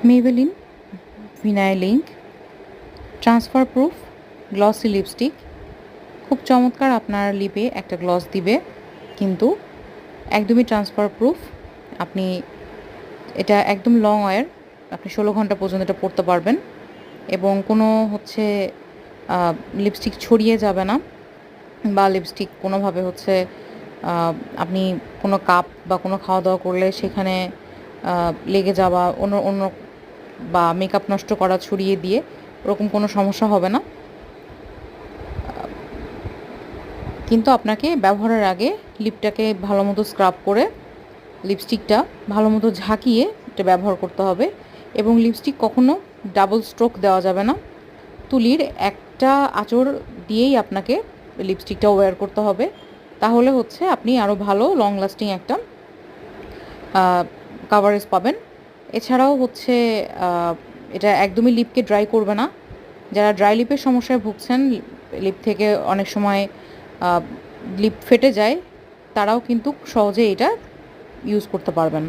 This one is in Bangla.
মেবেলিন vinyl ink transfer proof glossy lipstick খুব চমৎকার আপনার লিপে একটা গ্লস দিবে, কিন্তু একদমই ট্রান্সফার প্রুফ। আপনি এটা একদম লং ওয়্যার, আপনি 16 ঘন্টা পর্যন্ত এটা পরতে পারবেন এবং কোনো লিপস্টিক ছড়িয়ে যাবে না, বা লিপস্টিক কোনোভাবে আপনি কোনো কাপ বা কোনো খাওয়া দাওয়া করলে সেখানে লেগে যাওয়া অন্য অন্য বা মেকআপ নষ্ট করা ছড়িয়ে দিয়ে ওরকম কোনো সমস্যা হবে না। কিন্তু আপনাকে ব্যবহারের আগে লিপটাকে ভালো মতো স্ক্রাব করে লিপস্টিকটা ভালো মতো ঝাঁকিয়ে এটা ব্যবহার করতে হবে। এবং লিপস্টিক কখনো ডাবল স্ট্রোক দেওয়া যাবে না, তুলির একটা আঁচড় দিয়েই আপনাকে লিপস্টিকটা ওয়্যার করতে হবে। তাহলে আপনি আরও ভালো লং লাস্টিং একটা কাভারেজ পাবেন। এছাড়াও এটা একদমই লিপকে ড্রাই করবে না। যারা ড্রাই লিপের সমস্যায় ভুগছেন, লিপ থেকে অনেক সময় লিপ ফেটে যায়, তারাও কিন্তু সহজে এটা ইউজ করতে পারবেন।